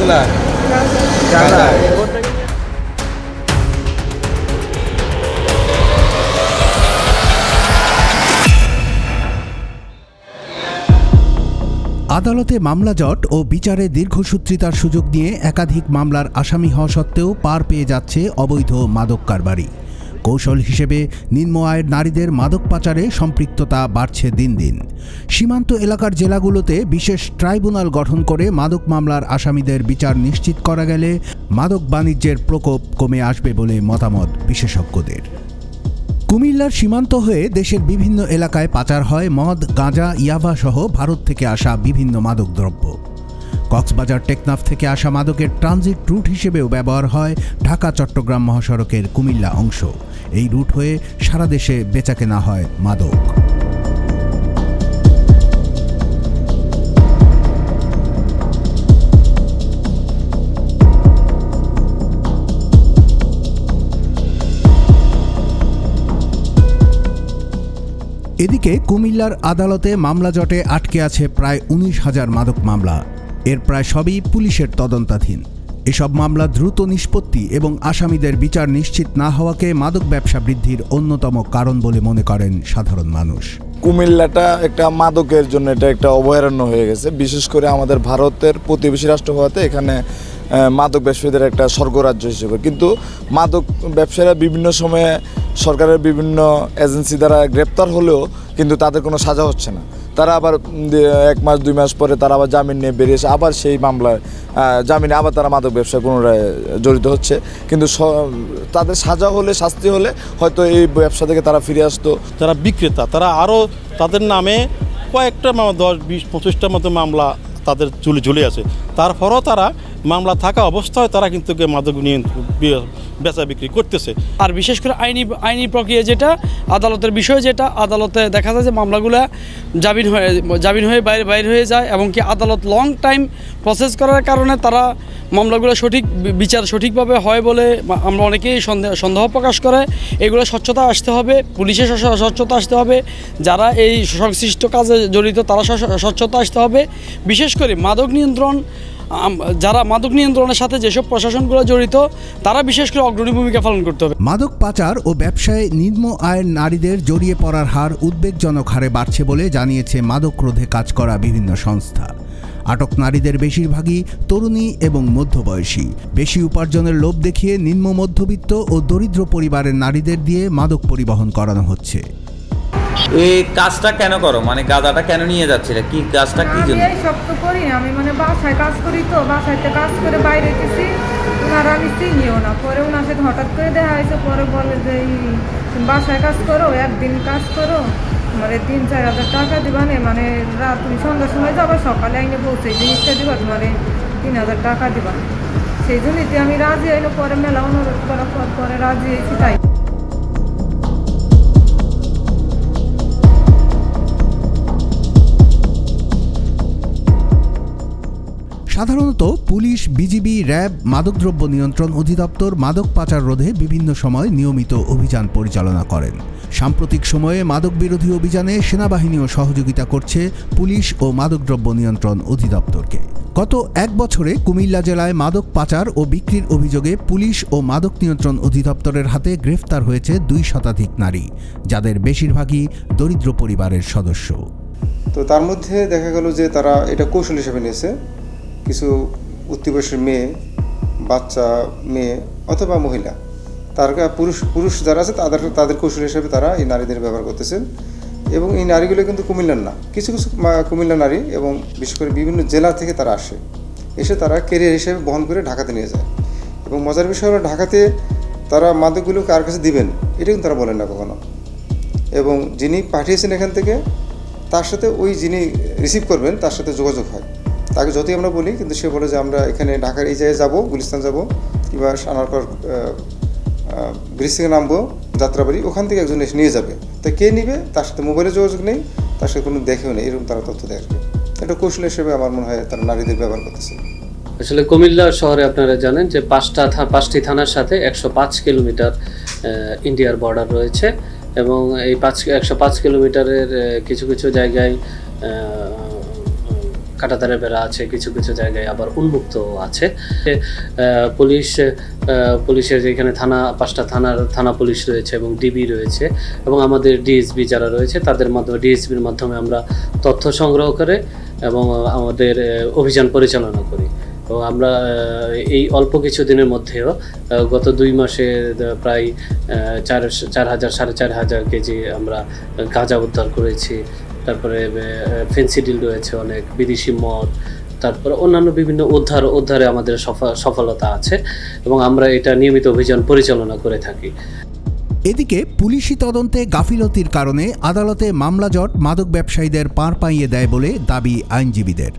এগুলা আদালতে মামলা জট ও বিচারে দীর্ঘসূত্রিতার সুযোগ নিয়ে একাধিক মামলার আসামি হওয়া সত্ত্বেও পার পেয়ে যাচ্ছে অবৈধ মাদক কারবারি। কৌশল হিসেবে নিম্ন আয়ের নারীদের মাদক পাচারে সম্পৃক্ততা বাড়ছে দিন দিন। সীমান্ত এলাকার জেলাগুলোতে বিশেষ ট্রাইব্যুনাল গঠন করে মাদক মামলার আসামিদের বিচার নিশ্চিত করা গেলে মাদক বাণিজ্যের প্রকোপ কমে আসবে বলে মতামত বিশেষজ্ঞদের। কুমিল্লার সীমান্ত হয়ে দেশের বিভিন্ন এলাকায় পাচার হয় মদ, গাঁজা, ইয়াবা সহ ভারত থেকে আসা বিভিন্ন মাদকদ্রব্য। কক্সবাজার টেকনাফ থেকে আসা মাদকের ট্রানজিট রুট হিসেবেও ব্যবহার হয় ঢাকা-চট্টগ্রাম মহাসড়কের কুমিল্লা অংশ। এই রুট হয়ে সারা দেশে বেচাকেনা হয় মাদক। এদিকে কুমিল্লার আদালতে মামলা জটে আটকে আছে প্রায় 19,000 মাদক মামলা। এর প্রায় সবই পুলিশের তদন্তাধীন। এসব মামলা দ্রুত নিষ্পত্তি এবং আসামিদের বিচার নিশ্চিত না হওয়াকে মাদক ব্যবসা বৃদ্ধির অন্যতম কারণ বলে মনে করেন সাধারণ মানুষ। কুমিল্লাটা একটা মাদকের জন্য এটা একটা অভয়ারণ্য হয়ে গেছে, বিশেষ করে আমাদের ভারতের প্রতিবেশী রাষ্ট্র হওয়াতে এখানে মাদক ব্যবসায়ীদের একটা স্বর্গরাজ্য হিসেবে। কিন্তু মাদক ব্যবসায়ীরা বিভিন্ন সময়ে সরকারের বিভিন্ন এজেন্সি দ্বারা গ্রেপ্তার হলেও কিন্তু তাদের কোনো সাজা হচ্ছে না। তারা আবার 1 মাস 2 মাস পরে তারা আবার জামিন নিয়ে বেরিয়ে এসে আবার সেই মামলায় জামিনে আবার তারা মাদক ব্যবসায় পুনরায় জড়িত হচ্ছে। কিন্তু তাদের সাজা হলে, শাস্তি হলে হয়তো এই ব্যবসা থেকে তারা ফিরে আসতো। যারা বিক্রেতা তারা আরও তাদের নামে কয়েকটা 10, 20, 25টার মতো মামলা তাদের ঝুলে আছে। তারপরও তারা মামলা থাকা অবস্থায় তারা কিন্তু মাদক নিয়ে বেচা বিক্রি করতেছে। আর বিশেষ করে আইনি প্রক্রিয়া যেটা, আদালতের বিষয় যেটা, আদালতে দেখা যায় যে মামলাগুলো জামিন হয়ে বাইরে হয়ে যায় এবং কি আদালত লং টাইম প্রসেস করার কারণে তারা মামলাগুলো বিচার সঠিকভাবে হয় বলে আমরা অনেকেই সন্দেহ প্রকাশ করে। এগুলো স্বচ্ছতা আসতে হবে, পুলিশের স্বচ্ছতা আসতে হবে, যারা এই সংশ্লিষ্ট কাজে জড়িত তারা স্বচ্ছতা আসতে হবে। বিশেষ করে যারা মাদক নিয়ন্ত্রণের সাথে যেসব প্রশাসনগুলো জড়িত তারা বিশেষ করে অগ্রণী ভূমিকা পালন করতে হবে। মাদক পাচার ও ব্যবসায় নিম্ন আয়ের নারীদের জড়িয়ে পড়ার হার উদ্বেগজনক হারে বাড়ছে বলে জানিয়েছে মাদক রোধে কাজ করা বিভিন্ন সংস্থা। আটক নারীদের বেশিরভাগই তরুণী এবং মধ্যবয়সী। বেশি উপার্জনের লোভ দেখিয়ে নিম্ন মধ্যবিত্ত ও দরিদ্র পরিবারের নারীদের দিয়ে মাদক পরিবহন করানো হচ্ছে। এই কাজটা কেন করো, মানে গাঁজাটা কেন নিয়ে যাচ্ছিলে, কি কাজটা কি জন্য? এই সব তো করি না, আমি মানে বাসায় কাজ করি, তো বাসায়তে কাজ করে বাইরে গেছি, ওনারা আমি চিনিও না। পরে ওনার সাথে হঠাৎ করে দেখা হয়েছে, পরে বলে যে বাসায় কাজ করো, একদিন কাজ করো, মানে 3-4 হাজার টাকা দিবা না, মানে রাত তুমি সন্ধ্যার সময় যাবা, সকালে আইনে পৌঁছে জিনিসটা দিবা, তোমার 3,000 টাকা দিবা। সেই জন্যই আমি রাজি হইলো, পরে মেলা অনুরোধ করার পরে রাজি হয়েছি। তাই সাধারণত পুলিশ, বিজিবি, র্যাব, মাদকদ্রব্য নিয়ন্ত্রণ অধিদপ্তর মাদক পাচার রোধে বিভিন্ন সময় নিয়মিত অভিযান পরিচালনা করেন। সাম্প্রতিক সময়ে মাদক বিরোধী অভিযানে সেনাবাহিনীও সহযোগিতা করছে পুলিশ ও মাদকদ্রব্য নিয়ন্ত্রণ অধিদপ্তরকে। গত 1 বছরে কুমিল্লা জেলায় মাদক পাচার ও বিক্রির অভিযোগে পুলিশ ও মাদক নিয়ন্ত্রণ অধিদপ্তরের হাতে গ্রেফতার হয়েছে 2 শতাধিক নারী, যাদের বেশিরভাগই দরিদ্র পরিবারের সদস্য। তো তার মধ্যে দেখা গেল যে তারা এটা কৌশল হিসেবে নিয়েছে। কিছু উত্তীবয়সের মেয়ে, বাচ্চা মেয়ে অথবা মহিলা, তার পুরুষ যারা আছে তাদের কৌশল হিসেবে তারা এই নারীদের ব্যবহার করতেছেন। এবং এই নারীগুলো কিন্তু কুমিল্লার না, কিছু কুমিল্লা নারী, এবং বিশেষ করে বিভিন্ন জেলা থেকে তারা এসে তারা ক্যারিয়ার হিসেবে বহন করে ঢাকাতে নিয়ে যায়। এবং মজার বিষয় হলো, ঢাকাতে তারা মাদকগুলো কার কাছে দিবেন এটা কিন্তু তারা বলেন না কখনো। এবং যিনি পাঠিয়েছেন এখান থেকে, তার সাথে ওই যিনি রিসিভ করবেন তার সাথে যোগাযোগ হয়। তাকে যতই আমরা বলি, কিন্তু সে বলে যে আমরা এখানে ঢাকার এই জায়গায় যাবো, গুলিস্তান যাবো, কিংবা সানারপাড় ব্রিজ থেকে নামবো, যাত্রাবাড়ি, ওখান থেকে একজন এসে নিয়ে যাবে। তা কে নিবে, তার সাথে মোবাইলে যোগাযোগ নেই, তার সাথে কোনো দেখেও নেই, এরকম তারা তথ্য দেয়। এটা কৌশল হিসেবে আমার মনে হয় তারা নারীদের ব্যবহার করতেছে। আসলে কুমিল্লা শহরে আপনারা জানেন যে 5টি থানার সাথে 105 কিলোমিটার ইন্ডিয়ার বর্ডার রয়েছে, এবং এই 105 কিলোমিটারের কিছু কিছু জায়গায় কাঁটাতারের বেড়া আছে, কিছু কিছু জায়গায় আবার উন্মুক্ত আছে। পুলিশের যেখানে 5টা থানা পুলিশ রয়েছে এবং ডিবি রয়েছে এবং আমাদের ডিএসবি যারা রয়েছে তাদের মাধ্যমে, ডিএসবির মাধ্যমে আমরা তথ্য সংগ্রহ করে এবং আমাদের অভিযান পরিচালনা করি। এবং আমরা এই অল্প কিছু দিনের মধ্যেও গত 2 মাসে প্রায় 4,000-4,500 কেজি আমরা গাঁজা উদ্ধার করেছি। তারপরে ফেন্সিডিল রয়েছে অনেক, বিদেশি মদ, তারপরে অন্যান্য বিভিন্ন উদ্ধারে আমাদের সফলতা আছে এবং আমরা এটা নিয়মিত অভিযান পরিচালনা করে থাকি। এদিকে পুলিশি তদন্তে গাফিলতির কারণে আদালতে মামলা জট মাদক ব্যবসায়ীদের পার পাইয়ে দেয় বলে দাবি আইনজীবীদের।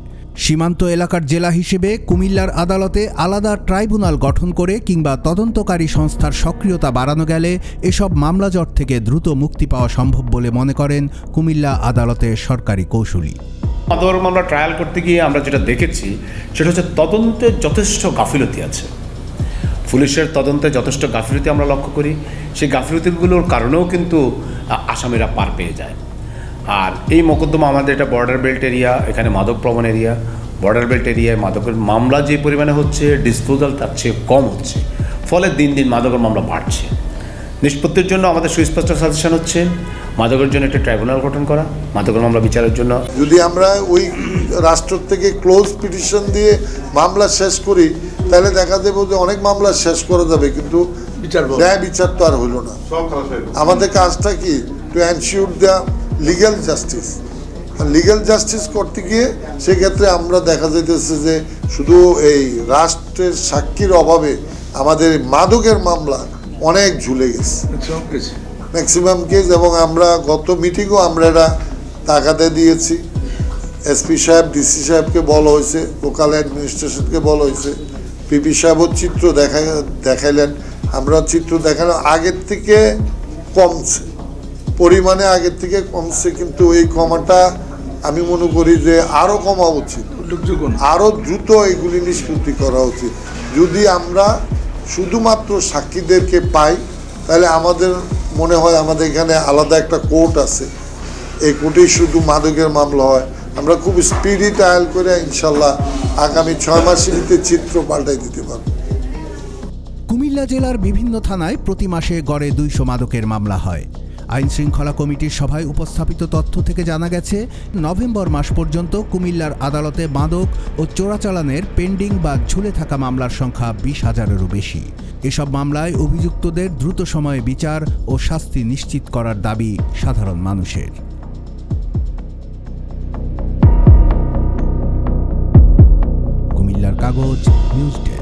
সীমান্ত এলাকার জেলা হিসেবে কুমিল্লার আদালতে আলাদা ট্রাইব্যুনাল গঠন করে কিংবা তদন্তকারী সংস্থার সক্রিয়তা বাড়ানো গেলে এসব মামলা জট থেকে দ্রুত মুক্তি পাওয়া সম্ভব বলে মনে করেন কুমিল্লা আদালতের সরকারি কৌঁসুলি। মাদক মামলা ট্রায়াল করতে গিয়ে আমরা যেটা দেখেছি সেটা হচ্ছে তদন্তে যথেষ্ট গাফিলতি আছে। পুলিশের তদন্তে যথেষ্ট গাফিলতি আমরা লক্ষ্য করি। সেই গাফিলতিগুলোর কারণেও কিন্তু আসামিরা পার পেয়ে যায়। আর এই মোকদ্দমা আমাদের এটা বর্ডার বেল্ট এরিয়া, এখানে মাদক প্রবণ এরিয়া। বর্ডার বেল্ট এরিয়ায় মাদকের মামলা যে পরিমাণে হচ্ছে, ডিসপোজাল তার চেয়ে কম হচ্ছে, ফলে দিন দিন মাদকের মামলা বাড়ছে। নিষ্পত্তির জন্য আমাদের সুস্পষ্ট সাজেশন হচ্ছে মাদকের জন্য একটা ট্রাইব্যুনাল গঠন করা, মাদকের মামলা বিচারের জন্য। যদি আমরা ওই রাষ্ট্র থেকে ক্লোজ পিটিশন দিয়ে মামলা শেষ করি তাহলে দেখা দেবো যে অনেক মামলা শেষ করা যাবে, কিন্তু ন্যায় বিচার তো আর হইল না। আমাদের কাজটা কি, to ensure the legal justice. Legal justice করতে গিয়ে সেক্ষেত্রে আমরা দেখা যাইতেছে যে শুধু এই রাষ্ট্রের সাক্ষীর অভাবে আমাদের মাদকের মামলা অনেক ঝুলে গেছে, ম্যাক্সিমাম কেস। এবং আমরা গত মিটিংও আমরা এটা তাকাতে দিয়েছি। এসপি সাহেব, ডিসি সাহেবকে বলা হয়েছে, লোকাল অ্যাডমিনিস্ট্রেশনকে বলা হয়েছে, পিপি সাহেবও চিত্র দেখাইলেন। আমরা চিত্র দেখানো আগের থেকে কমছে, পরিমাণে আগের থেকে কমছে, কিন্তু এই কমাটা আমি মনে করি যে আরও কমা উচিত, আরও দ্রুত এগুলি নিষ্পত্তি করা উচিত। যদি আমরা শুধুমাত্র সাক্ষীদেরকে পাই তাহলে আমাদের মনে হয় আমাদের এখানে আলাদা একটা কোর্ট আছে, এই কোর্টেই শুধু মাদকের মামলা হয়। আমরা খুব স্পিডি ট্রায়াল করে ইনশাল্লাহ আগামী 6 মাসের ভিতরে চিত্র পাল্টাই দিতে পারব। কুমিল্লা জেলার বিভিন্ন থানায় প্রতি মাসে গড়ে 200 মাদকের মামলা হয়। আইন শৃঙ্খলা কমিটির সভায় উপস্থাপিত তথ্য থেকে জানা গেছে, নভেম্বর মাস পর্যন্ত কুমিল্লার আদালতে মাদক ও চোরাচালানের পেন্ডিং বা ঝুলে থাকা মামলার সংখ্যা 20,000-এরও বেশি। এসব মামলায় অভিযুক্তদের দ্রুত সময়ে বিচার ও শাস্তি নিশ্চিত করার দাবি সাধারণ মানুষের। কুমিল্লার কাগজ, নিউজ ডেস্ক।